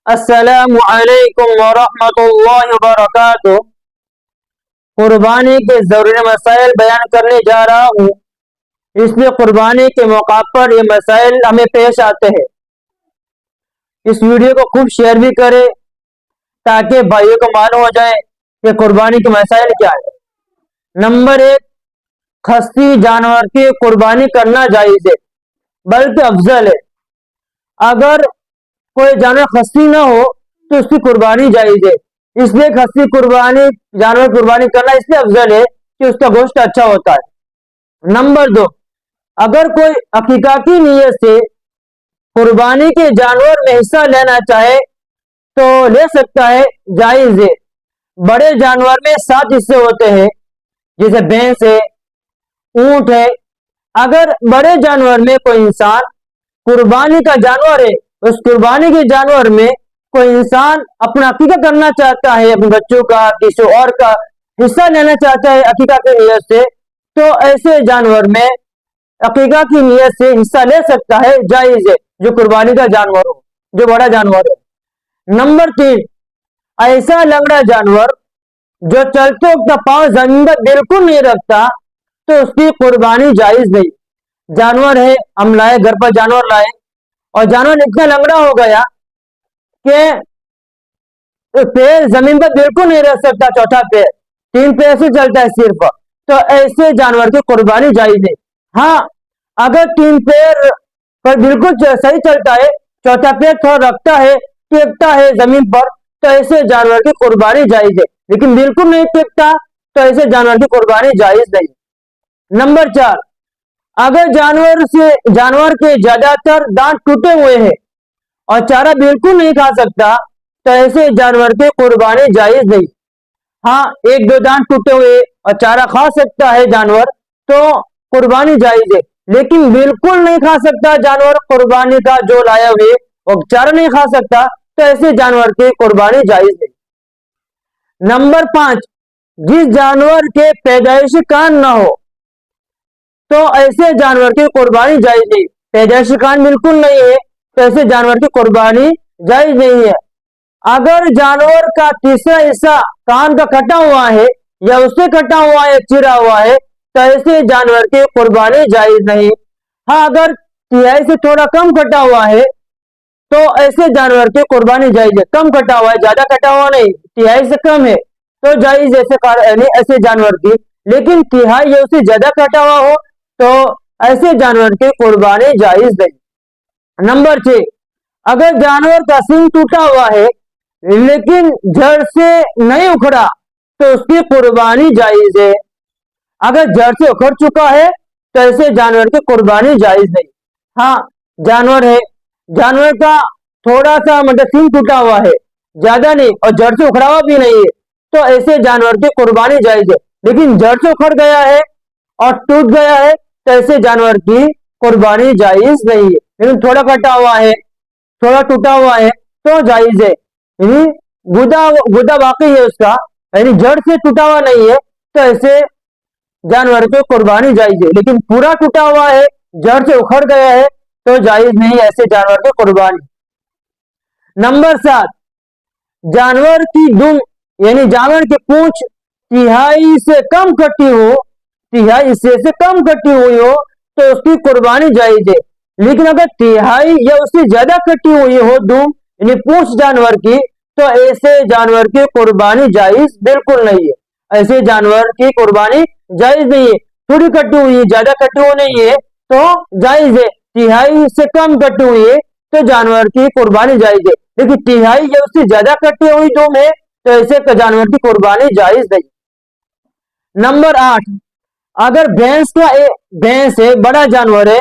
السلام علیکم ورحمۃ اللہ وبرکاتہ۔ قربانی کے ضروری مسائل بیان کرنے جا رہا ہوں، اس لیے قربانی کے موقع پر یہ مسائل ہمیں پیش آتے ہیں۔ اس ویڈیو کو خوب شیئر بھی کرے تاکہ بھائیوں کو معلوم ہو جائے کہ قربانی کے مسائل کیا ہے۔ نمبر 1، خصی جانور کی قربانی کرنا جائز ہے بلکہ افضل ہے۔ اگر کوئی جانور خصی نہ ہو تو اس کی قربانی جائز ہے، اس لیے خصی جانور قربانی کرنا اس لیے افضل ہے کہ اس کا گوشت اچھا ہوتا ہے۔ نمبر 2، اگر کوئی عقیقہ کی نیت سے قربانی کے جانور میں حصہ لینا چاہے تو لے سکتا ہے، جائز ہے۔ بڑے جانور میں 7 حصے ہوتے ہیں، جیسے بھینس ہے، اونٹ ہے۔ اگر بڑے جانور میں کوئی انسان قربانی کا جانور ہے، اس قربانی کے جانور میں کوئی انسان اپنا عقیقہ کرنا چاہتا ہے، اپنے بچوں کا، کسی اور کا حصہ لینا چاہتا ہے عقیقہ کی نیت سے، تو ایسے جانور میں عقیقہ کی نیت سے حصہ لے سکتا ہے، جائز ہے، جو قربانی کا جانور ہو، جو بڑا جانور ہے۔ نمبر 3، ایسا لنگڑا جانور جو چلتے وقت پاؤں زمین پر بالکل نہیں رکھتا تو اس کی قربانی جائز نہیں۔ جانور ہے، ہم لائے گھر پر جانور لائے اور جانور اتنا لنگڑا ہو گیا کہ پیر زمین پر بالکل نہیں رکھ سکتا، چوتھا پیر 3 پیر سے چلتا ہے صرف، تو ایسے جانور کی قربانی جائز ہے۔ ہاں، اگر 3 پیر پر بالکل صحیح چلتا ہے، چوتھا پیر تھوڑا رکھتا ہے، ٹیکتا ہے زمین پر، تو ایسے جانور کی قربانی جائز ہے، لیکن بالکل نہیں ٹیکتا تو ایسے جانور کی قربانی جائز نہیں۔ نمبر 4، اگر جانور کے زیادہ تر دانت ٹوٹے ہوئے ہیں اور چارہ بالکل نہیں کھا سکتا تو ایسے جانور کی قربانی جائز نہیں۔ ہاں، 1-2 دانت ٹوٹے ہوئے اور چارہ کھا سکتا ہے جانور تو قربانی جائز ہے، لیکن بالکل نہیں کھا سکتا جانور قربانی کا جو لایا ہوئے اور چارہ نہیں کھا سکتا تو ایسے جانور کی قربانی جائز نہیں۔ نمبر 5، جس جانور کے پیدائشی کان نہ ہو تو ایسے جانور کی قربانی جائز نہیں۔ پیدائشی کان بالکل نہیں ہے تو ایسے جانور کی قربانی جائز نہیں ہے۔ اگر جانور کا تیسرا حصہ کان کا کٹا ہوا ہے یا اس سے کٹا ہوا ہے، چرا ہوا ہے، تو ایسے جانور کی قربانی جائز نہیں۔ ہاں، اگر 1/3 سے تھوڑا کم کٹا ہوا ہے تو ایسے جانور کی قربانی جائز ہے۔ کم کٹا ہوا ہے، زیادہ کٹا ہوا نہیں، 1/3 سے کم ہے تو جائز ایسے جانور کی، لیکن 1/3 یا اس سے زیادہ کٹا ہوا ہو تو ایسے جانور کی قربانی جائز نہیں۔ نمبر 6، اگر جانور کا سینگ ٹوٹا ہوا ہے لیکن جڑ سے نہیں اکھڑا تو اس کی قربانی جائز ہے۔ اگر جڑ سے اکھڑ چکا ہے تو ایسے جانور کی قربانی جائز نہیں۔ ہاں، جانور ہے، جانور کا تھوڑا سا سینگ ٹوٹا ہوا ہے، زیادہ نہیں، اور جڑ سے اکھڑا ہوا بھی نہیں ہے تو ایسے جانور کی قربانی جائز ہے، لیکن جڑ سے اکھڑ گیا ہے اور ٹوٹ گیا ہے تو ایسے جانور کی قربانی جائز نہیں ہے، لیکن تھوڑا کٹا ہوا ہے، تھوڑا ٹوٹا ہوا ہے تو جائز ہے، یعنی گدا باقی ہے اس کا، یعنی جڑ سے ٹوٹا ہوا نہیں ہے تو ایسے جانور کی قربانی جائز ہے، لیکن پورا ٹوٹا ہوا ہے، جڑ سے اکھڑ گیا ہے تو جائز نہیں ایسے جانور کی قربانی۔ نمبر 7، جانور کی دم یعنی جانور کی پونچھ 1/3 سے کم کٹی ہو، 1/3 حصے سے کم کٹی ہوئی ہو تو اس کی قربانی جائز ہے، لیکن اگر 1/3 یا اس سے زیادہ کٹی ہوئی ہو دم یعنی پونچھ جانور کی تو ایسے جانور کی قربانی جائز بالکل نہیں ہے، ایسے جانور کی قربانی جائز نہیں ہے۔ تھوڑی کٹی ہوئی ہے، زیادہ کٹی ہوئی نہیں ہے تو جائز ہے، 1/3 سے کم کٹی ہوئی ہے تو جانور کی قربانی جائز ہے، لیکن 1/3 یا اس سے زیادہ کٹی ہوئی دم ہے تو ایسے جانور کی قربانی جائز نہیں۔ نمبر 8، اگر بھینس ہے، بڑا جانور ہے،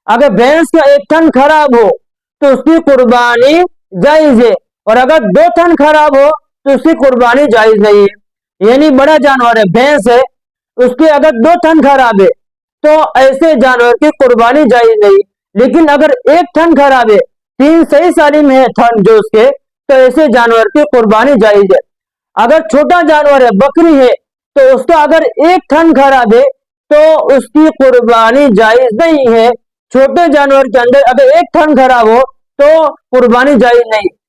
اگر بھینس کا 1 تھن خراب ہو تو اس کی قربانی جائز ہے، اور اگر 2 تھن خراب ہو تو اس کی قربانی جائز نہیں ہے۔ یعنی بڑا جانور ہے، بھینس ہے، اس کے اگر 2 تھن خراب ہے تو ایسے جانور کی قربانی جائز نہیں، لیکن اگر 1 تھن خراب ہے، 3 صحیح سالم ہے تھن جو اس کے، تو ایسے جانور کی قربانی جائز ہے۔ اگر چھوٹا جانور ہے، بکری ہے، تو اس کا اگر 1 تھن خراب ہے تو اس کی قربانی جائز نہیں ہے۔ چھوٹے جانور کے اندر اگر 1 تھن خراب ہو تو قربانی جائز نہیں،